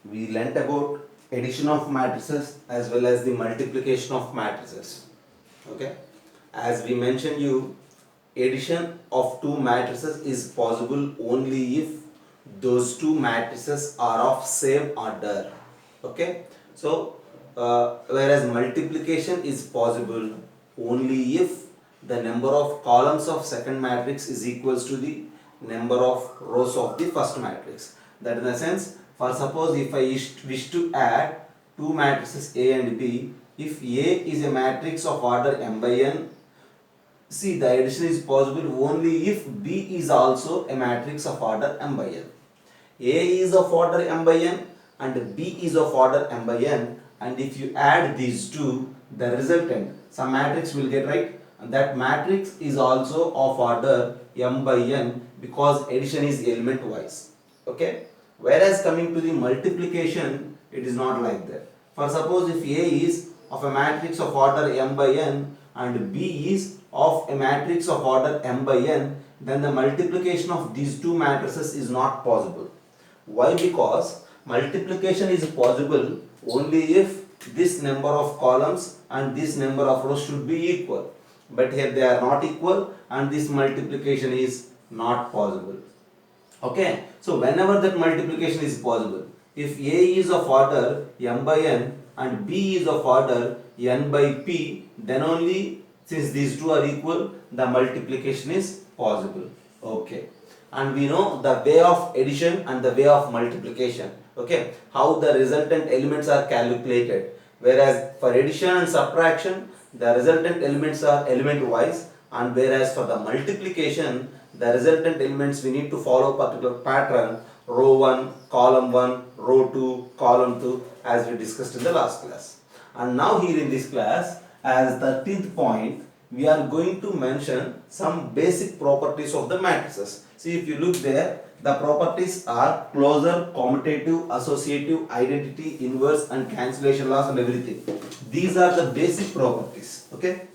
we learnt about addition of matrices as well as the multiplication of matrices. Okay, as we mentioned you, addition of two matrices is possible only if those two matrices are of same order. Okay, so whereas multiplication is possible only if the number of columns of second matrix is equals to the number of rows of the first matrix. That in the sense, for suppose if I wish to add two matrices A and B, if A is a matrix of order m by n, see, the addition is possible only if B is also a matrix of order m by n. A is of order m by n and B is of order m by n, and if you add these two, the resultant, some matrix will get, right, and that matrix is also of order m by n because addition is element wise. Okay, whereas coming to the multiplication, it is not like that. For suppose if A is of a matrix of order m by n and B is of a matrix of order m by n, then the multiplication of these two matrices is not possible. Why? Because multiplication is possible only if this number of columns and this number of rows should be equal. But here they are not equal and this multiplication is not possible. Okay, so whenever that multiplication is possible, if A is of order m by n and B is of order n by p, then only, since these two are equal, the multiplication is possible. Okay, and we know the way of addition and the way of multiplication. Okay, how the resultant elements are calculated. Whereas for addition and subtraction, the resultant elements are element wise, and whereas for the multiplication, the resultant elements we need to follow particular pattern, row 1, column 1, row 2, column 2, as we discussed in the last class. And now here in this class, as 13th point, we are going to mention some basic properties of the matrices. See, if you look there, the properties are closure, commutative, associative, identity, inverse and cancellation laws and everything. These are the basic properties. Okay,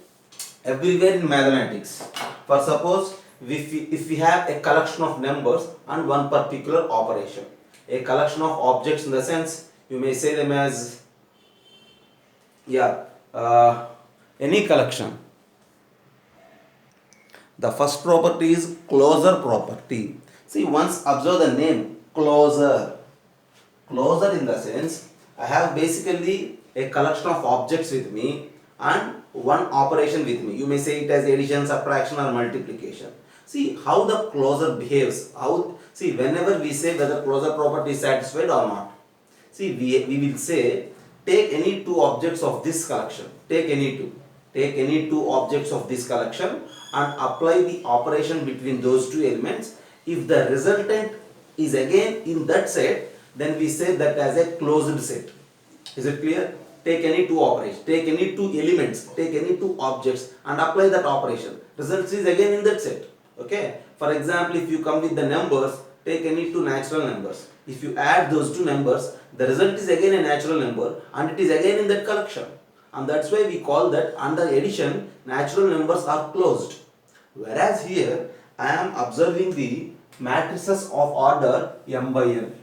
everywhere in mathematics. For suppose if we have a collection of numbers and one particular operation, a collection of objects, in the sense you may say them as, yeah, any collection. The first property is closure property. See, once observe the name closure. Closure in the sense, I have basically a collection of objects with me and one operation with me. You may say it as addition, subtraction or multiplication. See how the closure behaves. See, whenever we say whether closure property is satisfied or not. See, we will say, take any two objects of this collection. Take any two objects of this collection and apply the operation between those two elements. If the resultant is again in that set, then we say that as a closed set. Is it clear? Take any two operations, take any two elements, take any two objects and apply that operation. Result is again in that set. Okay. For example, if you come with the numbers, take any two natural numbers. If you add those two numbers, the result is again a natural number and it is again in that collection. And that's why we call that under addition, natural numbers are closed. Whereas here, I am observing the matrices of order m by n.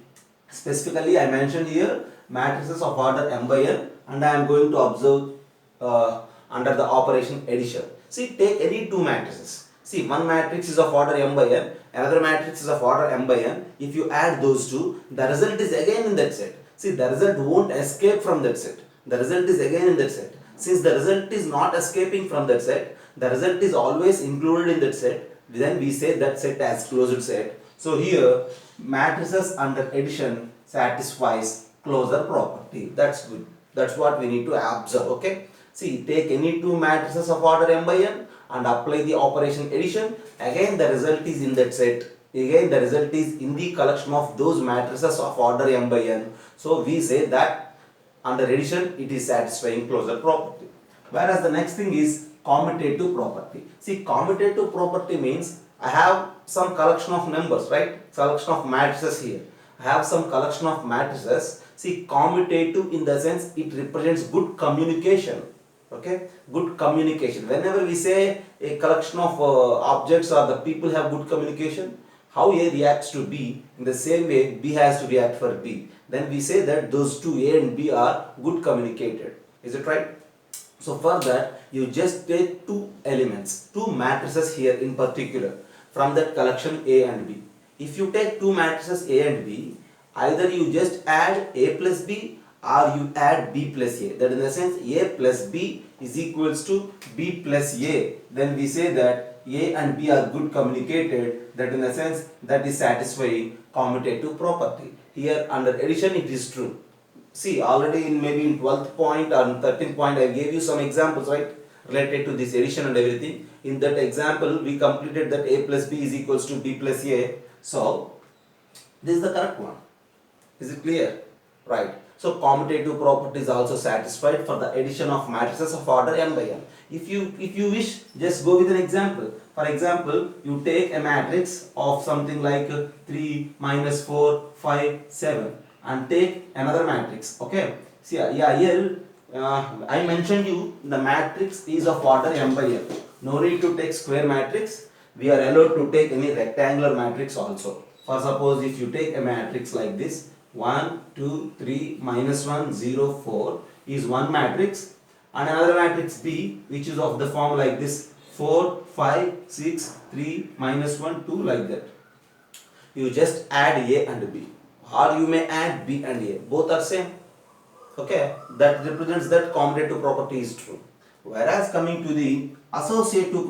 Specifically, I mentioned here matrices of order m by n, and I am going to observe under the operation addition. See, take any two matrices. See, one matrix is of order m by n, another matrix is of order m by n. If you add those two, the result is again in that set. See, the result won't escape from that set. The result is again in that set. Since the result is not escaping from that set, the result is always included in that set, then we say that set as closed set. So here, matrices under addition satisfies closure property. That's good. That's what we need to observe. Okay. See, take any two matrices of order m by n and apply the operation addition. Again, the result is in that set. Again, the result is in the collection of those matrices of order m by n. So we say that under addition, it is satisfying closure property. Whereas the next thing is commutative property. See, commutative property means I have some collection of numbers, right? Collection of matrices here. I have some collection of matrices. See, commutative in the sense it represents good communication. Okay, good communication. Whenever we say a collection of objects or the people have good communication, how A reacts to B, in the same way B has to react for B. Then we say that those two A and B are good communicated. Is it right? So for that, you just take two elements, two matrices here in particular from that collection A and B. If you take two matrices A and B, either you just add A plus B or you add B plus A. That in the sense A plus B is equals to B plus A. Then we say that A and B are good communicated. That in the sense that is satisfying commutative property. Here under addition it is true. See, already in maybe in 12th point or 13th point I gave you some examples, right, related to this addition and everything. In that example we completed that A plus B is equals to B plus A. So this is the correct one. Is it clear? Right. So commutative property is also satisfied for the addition of matrices of order n by n. If you wish, just go with an example. For example, you take a matrix of something like 3, minus 4, 5, 7 and take another matrix. Okay. See, here I mentioned you the matrix is of order m by n. No need to take square matrix. We are allowed to take any rectangular matrix also. For suppose if you take a matrix like this, 1, 2, 3, minus 1, 0, 4 is one matrix, and another matrix B which is of the form like this, 4, 5, 6, 3, minus 1, 2, like that. You just add A and B, or you may add B and A, both are same. Okay, that represents that commutative property is true. Whereas coming to the associative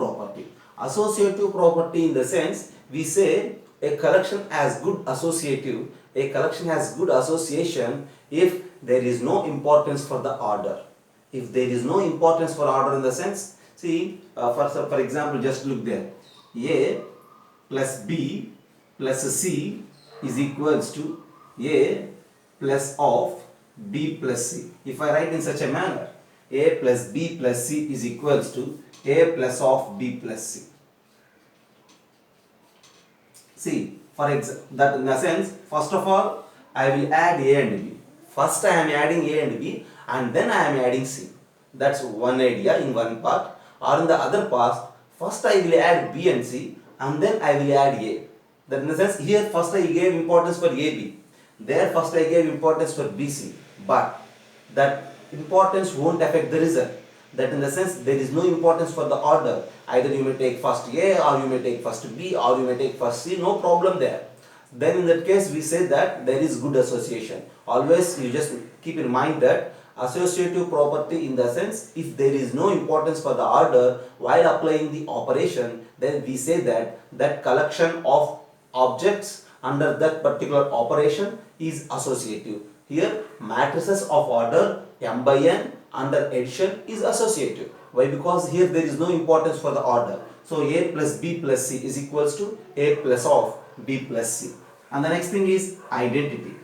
property in the sense we say a collection has good associative, a collection has good association if there is no importance for the order. If there is no importance for order in the sense, see, for example, just look there. A plus B plus C is equals to A plus of B plus C. If I write in such a manner, A plus B plus C is equals to A plus of B plus C. See, that in a sense, first of all, I will add A and B. First I am adding A and B and then I am adding C. That's one idea in one part. Or in the other part, first I will add B and C and then I will add A. That in the sense, here first I gave importance for AB. There first I gave importance for BC. But that importance won't affect the result. That in the sense there is no importance for the order. Either you may take first A or you may take first B or you may take first C, no problem there. Then in that case we say that there is good association. Always you just keep in mind that associative property in the sense if there is no importance for the order while applying the operation, then we say that that collection of objects under that particular operation is associative. Here matrices of order m by n under addition is associative. Why? Because here there is no importance for the order. So A plus B plus C is equals to A plus of B plus C. And the next thing is identity.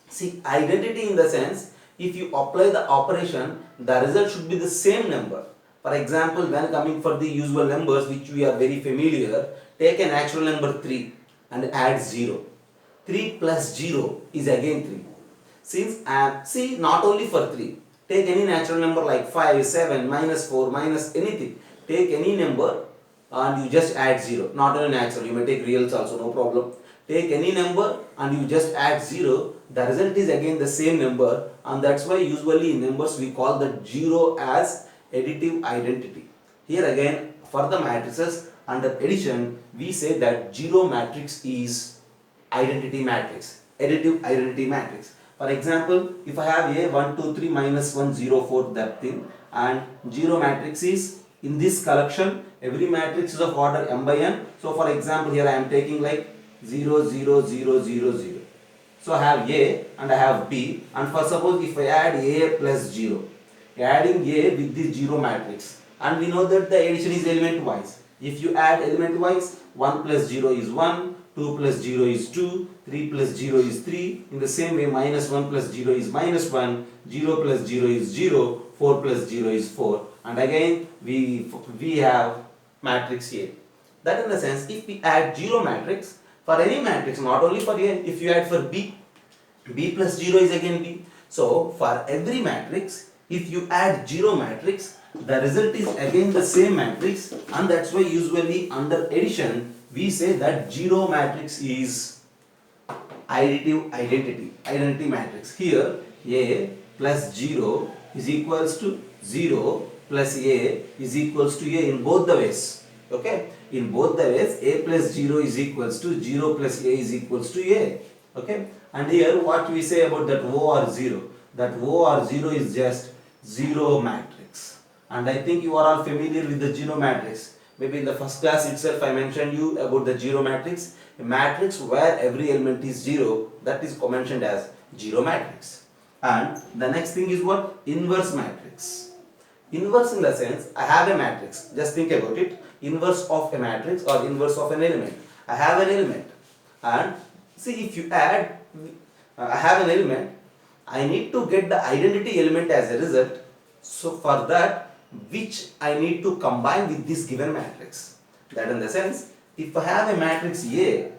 See, identity in the sense if you apply the operation, the result should be the same number. For example, when coming for the usual numbers which we are very familiar, take a natural number 3 and add 0. 3 plus 0 is again 3. Since see, not only for 3, take any natural number like 5, 7, minus 4, minus anything. Take any number and you just add 0. Not only natural, you may take reals also, no problem. Take any number and you just add 0. The result is again the same number, and that's why usually in numbers we call that 0 as additive identity. Here again for the matrices under addition we say that 0 matrix is identity matrix, additive identity matrix. For example, if I have A 1, 2, 3, minus 1, 0, 4, that thing, and 0 matrix is in this collection, every matrix is of order m by n. So for example, here I am taking like 0, 0, 0, 0, 0. So I have A and I have B, and for suppose if I add A plus 0, adding A with this 0 matrix, and we know that the addition is element wise. If you add element wise, 1 plus 0 is 1, 2 plus 0 is 2, 3 plus 0 is 3. In the same way, minus 1 plus 0 is minus 1, 0 plus 0 is 0, 4 plus 0 is 4. And again, we have matrix A. That in the sense, if we add 0 matrix, for any matrix, not only for A, if you add for B, B plus 0 is again B. So, for every matrix, if you add 0 matrix, the result is again the same matrix, and that's why usually under addition, we say that 0 matrix is identity matrix. Here A plus 0 is equals to 0 plus A is equals to A in both the ways. Okay, in both the ways A plus 0 is equals to 0 plus A is equals to A. Okay, and here what we say about that O or 0, that O or 0 is just 0 matrix. And I think you are all familiar with the 0 matrix. Maybe in the first class itself I mentioned you about the 0 matrix. A matrix where every element is 0, that is mentioned as 0 matrix. And the next thing is what? Inverse matrix. Inverse in the sense, I have a matrix. Just think about it. Inverse of a matrix or inverse of an element. I have an element. And see, if you add, I have an element, I need to get the identity element as a result. So for that, which I need to combine with this given matrix. That in the sense, if I have a matrix A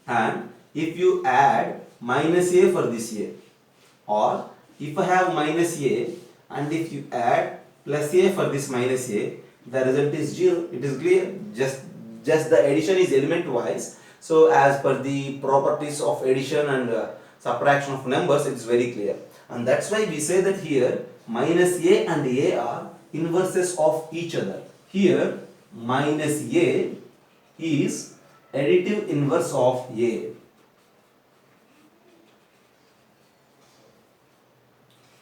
and if you add minus A for this A, or if I have minus A and if you add plus A for this minus A, the result is 0. It is clear. Just the addition is element wise. So as per the properties of addition and subtraction of numbers, it is very clear. And that's why we say that here minus A and A are inverses of each other. Here minus A is additive inverse of A.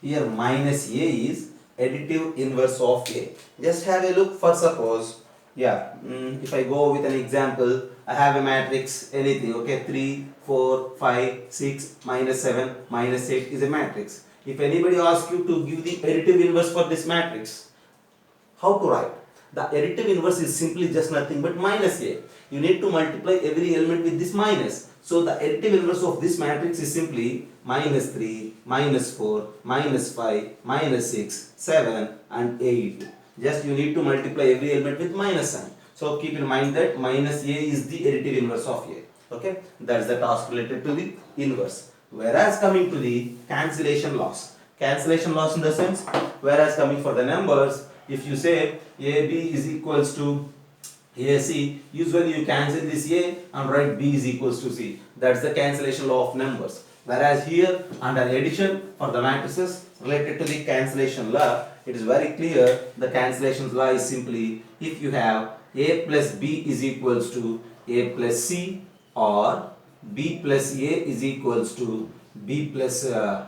Here minus A is additive inverse of A. Just have a look for suppose, if I go with an example, I have a matrix anything, okay, 3, 4, 5, 6, minus 7, minus 8 is a matrix. If anybody asks you to give the additive inverse for this matrix, how to write? The additive inverse is simply just nothing but minus A. You need to multiply every element with this minus. So the additive inverse of this matrix is simply minus 3, minus 4, minus 5, minus 6, 7 and 8. Just you need to multiply every element with minus sign. So keep in mind that minus A is the additive inverse of A. Okay, that's the task related to the inverse. Whereas coming to the cancellation loss. Cancellation loss in the sense, whereas coming for the numbers, if you say AB is equals to AC, usually you cancel this A and write B is equals to C. That's the cancellation law of numbers. Whereas here under addition for the matrices related to the cancellation law, it is very clear. The cancellation law is simply if you have A plus B is equals to A plus C, or B plus A is equals to B plus A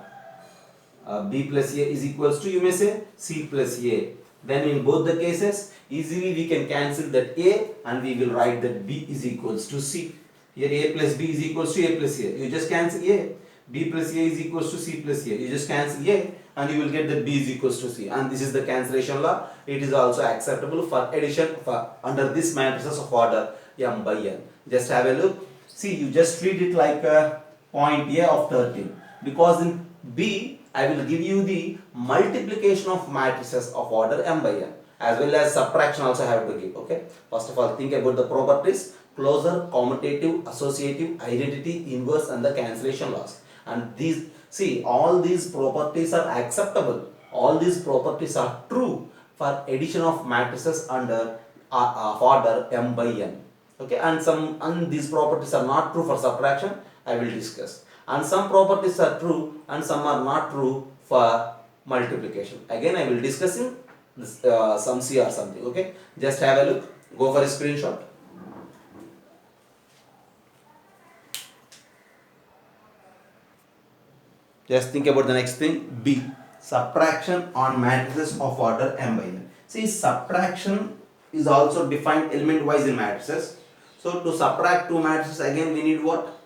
is equals to, you may say, C plus A. Then in both the cases, easily we can cancel that A and we will write that B is equals to C. Here A plus B is equals to A plus A. You just cancel A. B plus A is equals to C plus A. You just cancel A and you will get that B is equals to C. And this is the cancellation law. It is also acceptable for addition under this matrices of order M by N. Just have a look. See, you just treat it like a point A of 13. Because in B, I will give you the multiplication of matrices of order M by N, as well as subtraction also I have to give. Okay. First of all, think about the properties: closure, commutative, associative, identity, inverse, and the cancellation laws. And these, see, all these properties are acceptable. All these properties are true for addition of matrices under of order M by N. Okay. And these properties are not true for subtraction. I will discuss. And some properties are true and some are not true for multiplication. Again, I will discuss in this, some C or something. Okay, just have a look. Go for a screenshot. Just think about the next thing. B, subtraction on matrices of order M by N. See, subtraction is also defined element wise in matrices. So to subtract two matrices, again we need what?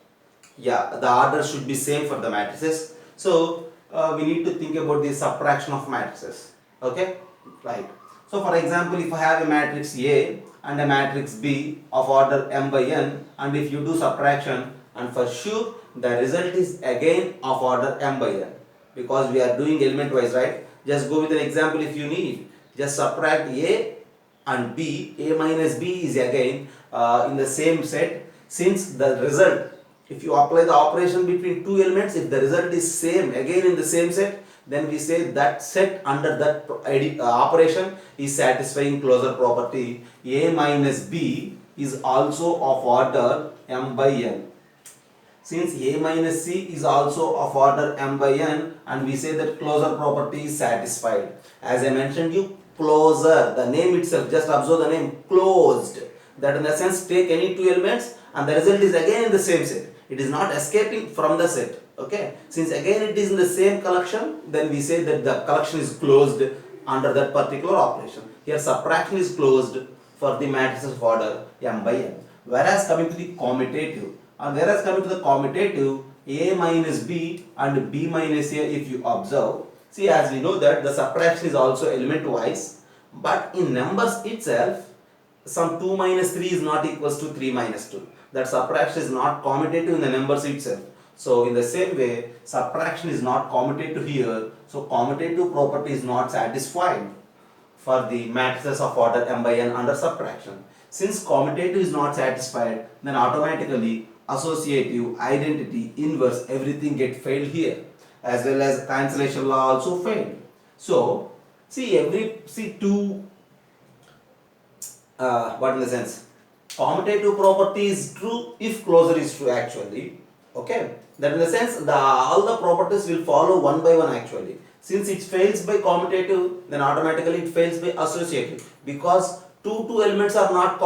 The order should be same for the matrices. So we need to think about the subtraction of matrices. Okay, right. So for example, if I have a matrix A and a matrix B of order M by N, and if you do subtraction, and for sure the result is again of order M by N, because we are doing element wise, right? Just go with an example if you need. Just subtract A and B. A minus B is again in the same set. Since the result, if you apply the operation between two elements, if the result is same again in the same set, then we say that set under that operation is satisfying closure property. A minus B is also of order m by n. Since A minus C is also of order m by n, and we say that closure property is satisfied. As I mentioned you, closure, the name itself, just observe the name closed. That in the sense take any two elements and the result is again in the same set. It is not escaping from the set. Okay. Since again it is in the same collection, then we say that the collection is closed under that particular operation. Here subtraction is closed for the matrices of order m by n. Whereas coming to the commutative, A minus B and B minus A, if you observe, see, as we know that the subtraction is also element wise, but in numbers itself, some 2 minus 3 is not equals to 3 minus 2. That subtraction is not commutative in the numbers itself. So in the same way, subtraction is not commutative here, so commutative property is not satisfied for the matrices of order m by n under subtraction. Since commutative is not satisfied, then automatically associative, identity, inverse, everything get failed here, as well as cancellation law also failed. So see two what in the sense, commutative property is true if closure is true actually. Okay, that in the sense all the properties will follow one by one actually. Since it fails by commutative, then automatically it fails by associative, because two elements are not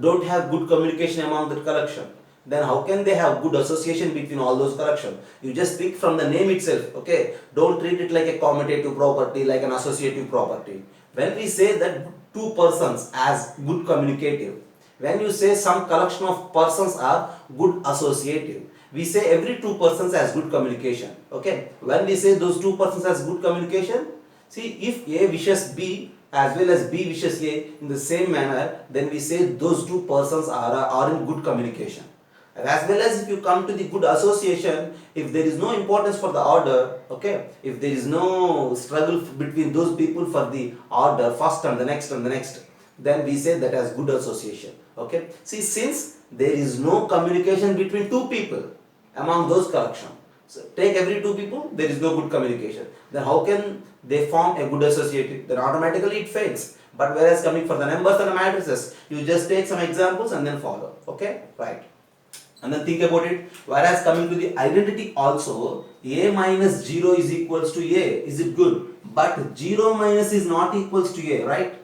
don't have good communication among the collection. Then how can they have good association between all those collection? You just pick from the name itself. Okay, don't treat it like a commutative property, like an associative property. When we say that two persons as good communicative, when you say some collection of persons are good associative, we say every two persons as good communication. Okay, when we say those two persons as good communication, see, if A wishes B as well as B wishes A in the same manner, then we say those two persons are in good communication. As well as if you come to the good association, if there is no importance for the order, okay, if there is no struggle between those people for the order first and the next and the next, then we say that as good association. Okay, see, since there is no communication between two people among those collection, so take every two people, there is no good communication, then how can they form a good associative? Then automatically it fails. But whereas coming for the numbers and the matrices, you just take some examples and then follow. Okay, right. And then think about it. Whereas coming to the identity also, A minus 0 is equals to A. Is it good? But 0 minus is not equals to A, right?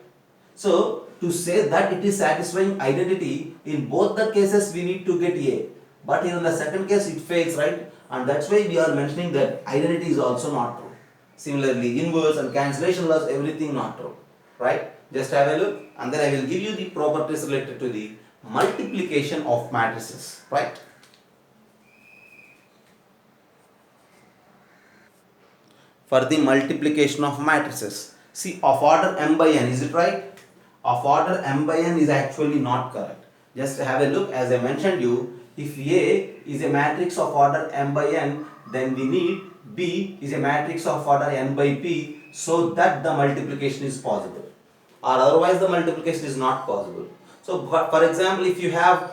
So to say that it is satisfying identity, in both the cases we need to get A. But in the second case it fails, right? And that's why we are mentioning that identity is also not true. Similarly, inverse and cancellation laws, everything not true, right? Just have a look, and then I will give you the properties related to the multiplication of matrices, right? For the multiplication of matrices, see, of order m by n, is it right? Of order m by n is actually not correct. Just have a look, as I mentioned you, if A is a matrix of order m by n, then we need B is a matrix of order n by p, so that the multiplication is possible, or otherwise the multiplication is not possible. So for example, if you have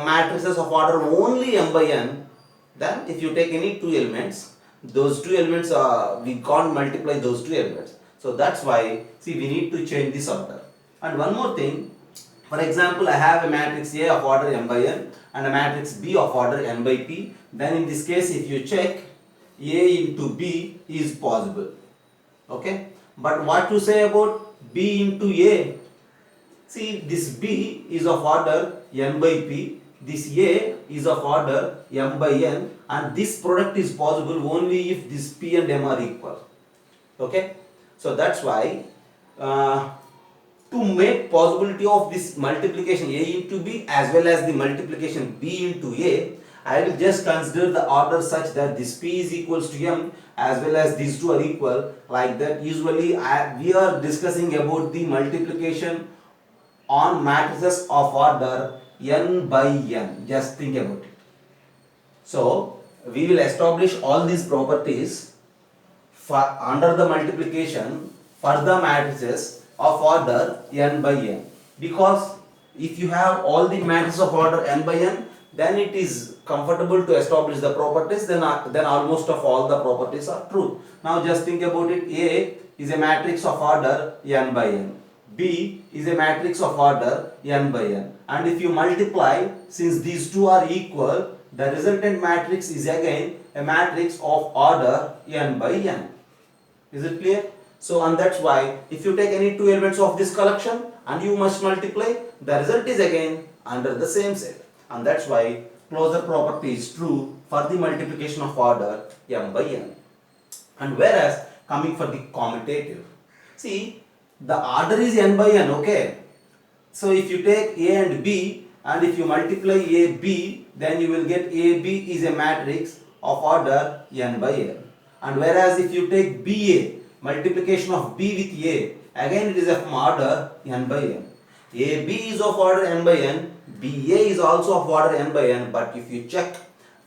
matrices of order only m by n, then if you take any two elements, those two elements we can't multiply those two elements. So that's why, see, we need to change this order. And one more thing, for example, I have a matrix A of order m by n and a matrix B of order n by p. Then in this case, if you check, A into B is possible. Okay, but what to say about B into A? See, this B is of order n by p, this A is of order m by n, and this product is possible only if this p and m are equal. Okay, so that's why to make possibility of this multiplication A into B as well as the multiplication B into A, I will just consider the order such that this P is equals to M as well as these two are equal, like that. Usually we are discussing about the multiplication on matrices of order n by n. Just think about it. So we will establish all these properties for under the multiplication for the matrices of order n by n, because if you have all the matrices of order n by n, then it is comfortable to establish the properties, then almost of all the properties are true. Now just think about it. A is a matrix of order n by n, B is a matrix of order n by n, and if you multiply, since these two are equal, the resultant matrix is again a matrix of order n by n. Is it clear? So, and that's why if you take any two elements of this collection and you must multiply, the result is again under the same set, and that's why closure property is true for the multiplication of order m by n. And whereas coming for the commutative, see, the order is n by n, okay? So if you take A and B and if you multiply AB, then you will get AB is a matrix of order n by n. And whereas if you take BA, multiplication of B with A, again it is of order n by n. AB is of order n by n, BA is also of order n by n, but if you check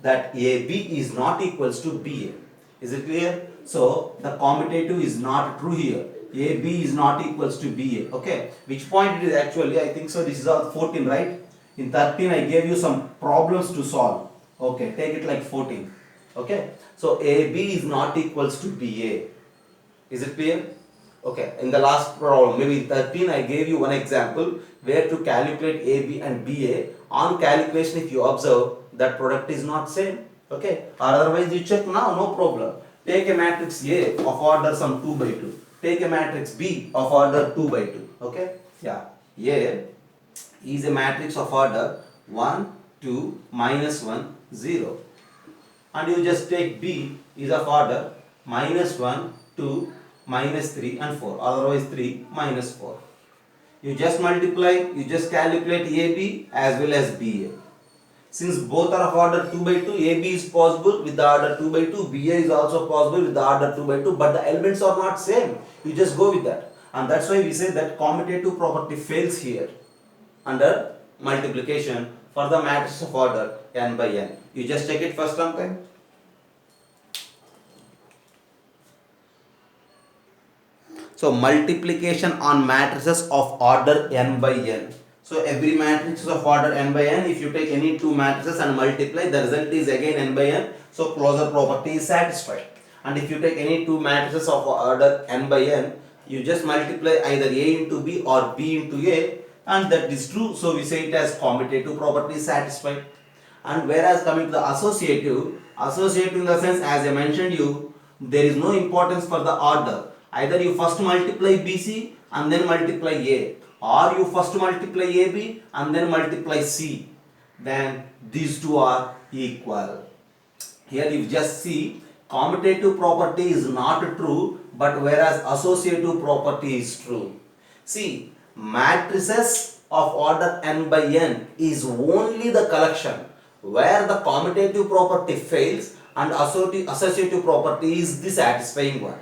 that AB is not equals to BA. Is it clear? So the commutative is not true here. AB is not equals to BA. Okay. Which point it is actually? I think so. This is all 14, right? In 13, I gave you some problems to solve. Okay. Take it like 14. Okay. So AB is not equals to BA. Is it clear? Okay. In the last problem, maybe in 13, I gave you one example where to calculate AB and BA. On calculation, if you observe, that product is not same. Okay. Or otherwise, you check now, no problem. Take a matrix A of order some 2 by 2. Take a matrix B of order 2 by 2. Okay? Yeah. A is a matrix of order 1, 2, minus 1, 0. And you just take B is of order minus 1, 2, minus 3 and 4. Otherwise 3, minus 4. You just multiply, you just calculate AB as well as BA. Since both are of order 2 by 2, AB is possible with the order 2 by 2, BA is also possible with the order 2 by 2, but the elements are not same. You just go with that. And that's why we say that commutative property fails here under multiplication for the matrix of order n by n. You just check it first sometime. So multiplication on matrices of order n by n. So every matrix is of order n by n. If you take any two matrices and multiply, the result is again n by n. So closure property is satisfied. And if you take any two matrices of order n by n, you just multiply either A into B or B into A, and that is true. So we say it as commutative property is satisfied. And whereas coming to the associative in the sense, as I mentioned you, there is no importance for the order. Either you first multiply BC and then multiply A, or you first multiply AB and then multiply C, then these two are equal. Here you just see commutative property is not true, but whereas associative property is true. See, matrices of order n by n is only the collection where the commutative property fails and associative property is the satisfying one.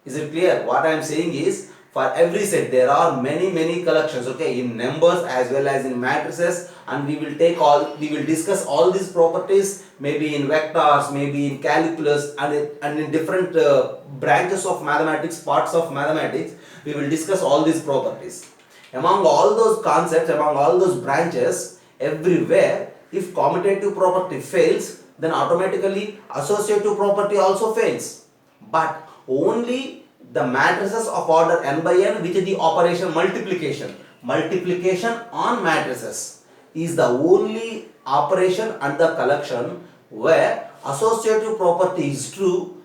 Is it clear? What I am saying is, for every set there are many collections, okay, in numbers as well as in matrices, and we will discuss all these properties maybe in vectors, maybe in calculus, and in different branches of mathematics, parts of mathematics. We will discuss all these properties. Among all those concepts, among all those branches, everywhere, if commutative property fails, then automatically associative property also fails. But only the matrices of order n by n, which is the operation multiplication on matrices, is the only operation and the collection where associative property is true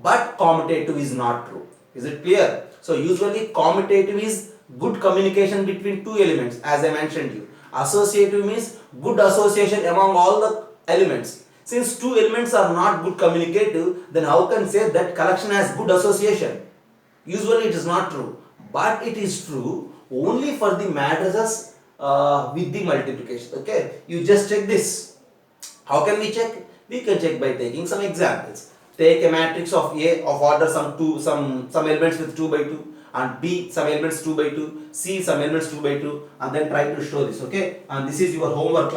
but commutative is not true. Is it clear? So usually commutative is good communication between two elements, as I mentioned you. Associative means good association among all the elements. Since two elements are not good communicative, then how can say that collection has good association? Usually it is not true, but it is true only for the matrices with the multiplication. Okay, you just check this. How can we check? We can check by taking some examples. Take a matrix of A of order some elements with 2 by 2, and B some elements 2 by 2, C some elements 2 by 2, and then try to show this. Okay, and this is your homework,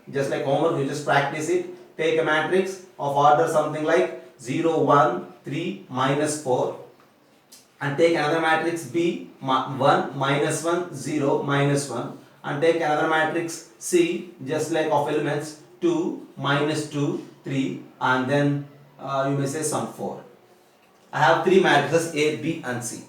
just like homework, you just practice it. Take a matrix of order something like 0, 1, 3, minus 4, and take another matrix B 1, minus 1, 0, minus 1, and take another matrix C just like of elements 2, minus 2, 3, and then you may say some 4. I have three matrices A, B and C.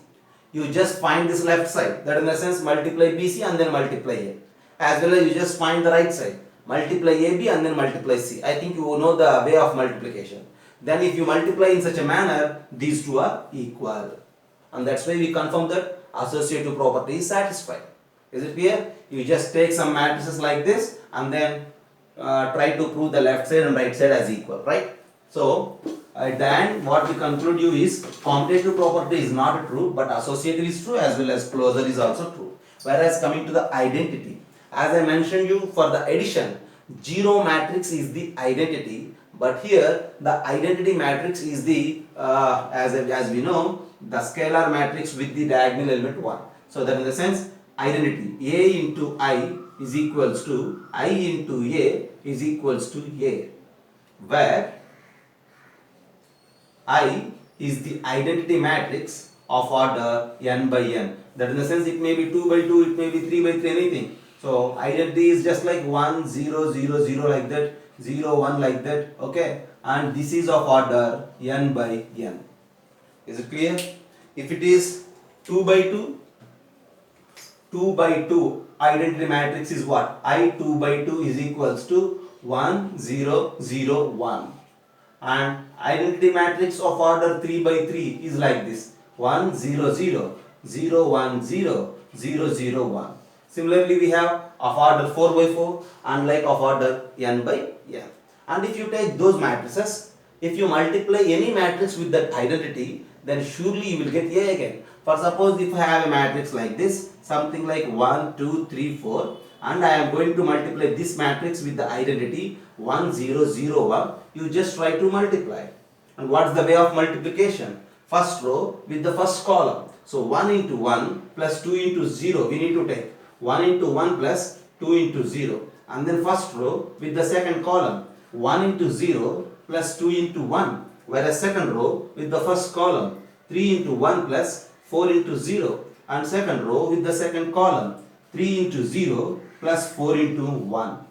You just find this left side, that in the sense multiply BC and then multiply A. as well as you just find the right side. Multiply AB and then multiply C. I think you know the way of multiplication. Then if you multiply in such a manner, these two are equal. And that's why we confirm that associative property is satisfied. Is it clear? You just take some matrices like this and then try to prove the left side and right side as equal, right? So at the end, what we conclude you is commutative property is not true, but associative is true as well as closure is also true. Whereas coming to the identity, as I mentioned you for the addition, zero matrix is the identity, but here the identity matrix is the as we know the scalar matrix with the diagonal element 1. So that in the sense identity A into I is equals to I into A is equals to A, where I is the identity matrix of order n by n. That in the sense it may be 2 by 2, it may be 3 by 3, anything. So identity is just like 1, 0, 0, 0 like that, 0, 1 like that, okay? And this is of order n by n. Is it clear? If it is 2 by 2, 2 by 2 identity matrix is what? I 2 by 2 is equals to 1, 0, 0, 1. And identity matrix of order 3 by 3 is like this: 1, 0, 0, 0, 1, 0, 0, 0, 1. Similarly, we have of order 4 by 4 and like of order n by n. And if you take those matrices, if you multiply any matrix with that identity, then surely you will get A again. For suppose if I have a matrix like this, something like 1, 2, 3, 4, and I am going to multiply this matrix with the identity 1, 0, 0, 1, you just try to multiply. And what's the way of multiplication? First row with the first column. So 1 into 1 plus 2 into 0, we need to take 1 into 1 plus 2 into 0. And then first row with the second column, 1 into 0 plus 2 into 1. Whereas second row with the first column, 3 into 1 plus 4 into 0. And second row with the second column, 3 into 0 plus 4 into 1.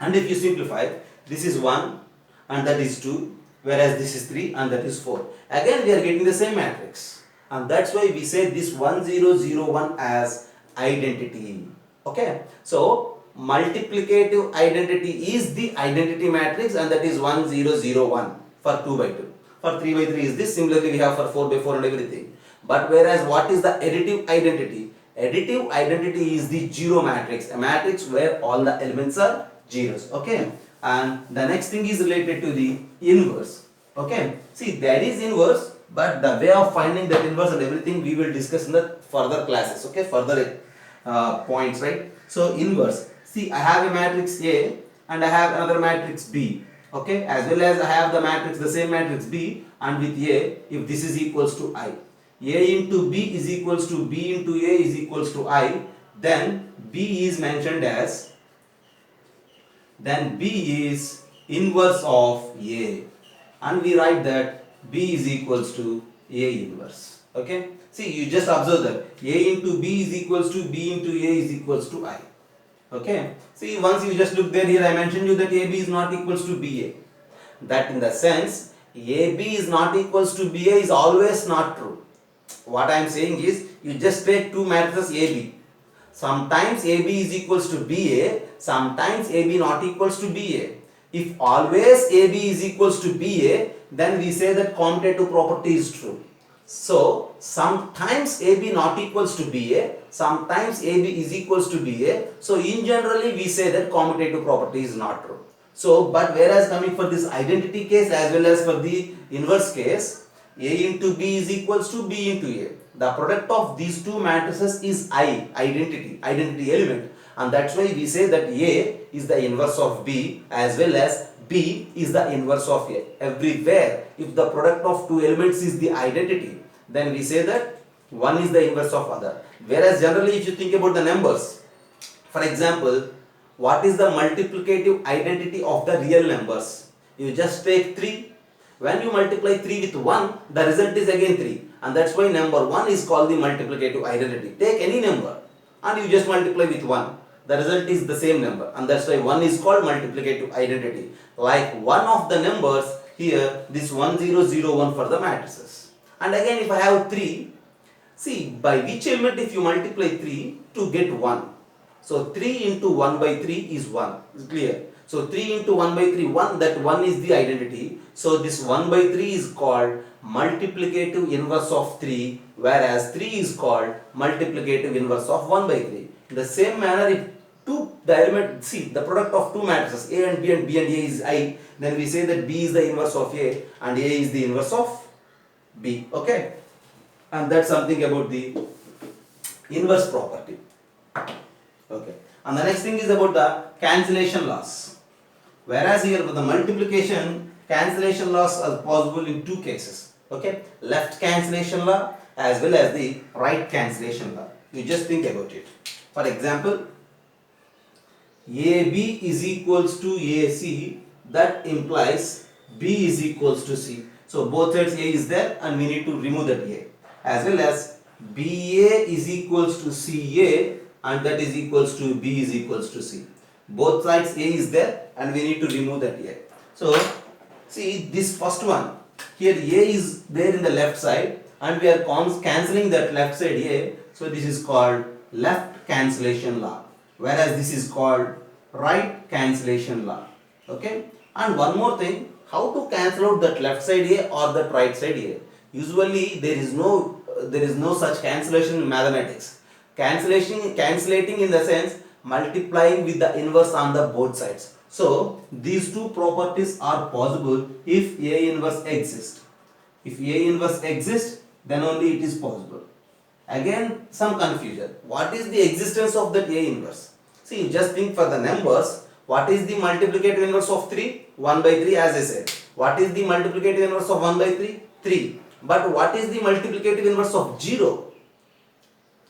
And if you simplify, this is 1 and that is 2, whereas this is 3 and that is 4. Again we are getting the same matrix. And that's why we say this 1, 0, 0, 1 as identity. Okay. So multiplicative identity is the identity matrix, and that is 1, 0, 0, 1 for 2 by 2. For 3 by 3 is this. Similarly we have for 4 by 4 and everything. But whereas what is the additive identity? Additive identity is the zero matrix, a matrix where all the elements are zeros. Okay. And the next thing is related to the inverse. Okay. See, that is inverse, but the way of finding that inverse and everything we will discuss in the further classes. Okay. Further points, right? So inverse. See, I have a matrix A and I have another matrix B. Okay. As well as I have the matrix, the same matrix B, and with A, if this is equals to I. A into B is equals to B into A is equals to I, then B is mentioned as, then B is inverse of A, and we write that B is equals to A inverse. Okay. See, you just observe that A into B is equals to B into A is equals to I. Okay. See, once you just look there, here I mentioned you that AB is not equals to BA. That in the sense AB is not equals to BA is always not true. What I am saying is, you just take two matrices AB. Sometimes AB is equals to BA, sometimes AB not equals to BA. If always AB is equals to BA, then we say that commutative property is true. So sometimes AB not equals to BA, sometimes AB is equals to BA. So in generally we say that commutative property is not true. So but whereas coming for this identity case as well as for the inverse case, A into B is equals to B into A. The product of these two matrices is I, identity element, and that's why we say that A is the inverse of B as well as B is the inverse of A. Everywhere if the product of two elements is the identity, then we say that one is the inverse of other. Whereas generally if you think about the numbers, for example, what is the multiplicative identity of the real numbers? You just take 3. When you multiply 3 with 1, the result is again 3. And that's why number 1 is called the multiplicative identity. Take any number and you just multiply with 1. The result is the same number. And that's why 1 is called multiplicative identity. Like one of the numbers here, this 1, 0, 0, 1 for the matrices. And again if I have 3, see by which element if you multiply 3 to get 1. So 3 into 1 by 3 is 1. It's clear. So 3 into 1 by 3, 1, that 1 is the identity. So this 1 by 3 is called multiplicative inverse of 3, whereas 3 is called multiplicative inverse of 1 by 3. In the same manner, if the element, see, the product of two matrices A and B and B and A is I, then we say that B is the inverse of A and A is the inverse of B. Okay? And that's something about the inverse property. Okay. And the next thing is about the cancellation loss. Whereas here for the multiplication, cancellation loss are possible in two cases. Okay. Left cancellation law as well as the right cancellation law. You just think about it. For example, AB is equals to AC, that implies B is equals to C. So both sides A is there and we need to remove that A. As well as BA is equals to CA and that is equals to B is equals to C. Both sides A is there and we need to remove that A. So see this first one, here A is there in the left side and we are cancelling that left side A. So this is called left cancellation law. Whereas this is called right cancellation law. Okay. And one more thing, how to cancel out that left side A or that right side A? Usually there is no such cancellation in mathematics. Cancellating in the sense multiplying with the inverse on the both sides. So these two properties are possible if A inverse exists. If A inverse exists, then only it is possible. Again, some confusion. What is the existence of that A inverse? See, just think for the numbers. What is the multiplicative inverse of 3? 1 by 3 as I said. What is the multiplicative inverse of 1 by 3? 3. But what is the multiplicative inverse of 0?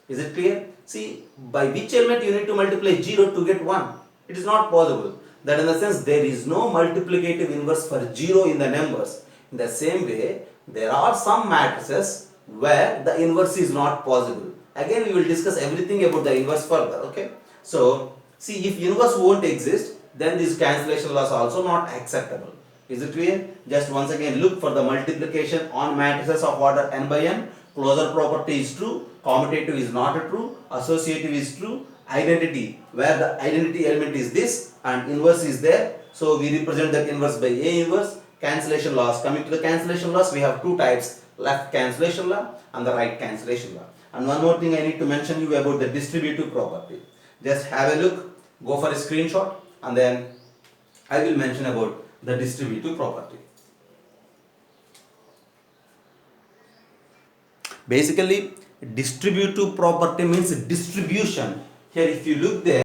Is it clear? See, by which element you need to multiply 0 to get 1? It is not possible. That in the sense there is no multiplicative inverse for 0 in the numbers. In the same way, there are some matrices where the inverse is not possible. Again, we will discuss everything about the inverse further. Okay. So, see, if inverse won't exist, then this cancellation law is also not acceptable. Is it clear? Just once again look for the multiplication on matrices of order n by n. Closure property is true, commutative is not true, associative is true, identity where the identity element is this and inverse is there. So we represent that inverse by A inverse. Cancellation laws. Coming to the cancellation laws, we have two types, left cancellation law and the right cancellation law. And one more thing I need to mention you about the distributive property. Just have a look, go for a screenshot and then I will mention about the distributive property. Basically, distributive property means distribution. Here if you look there,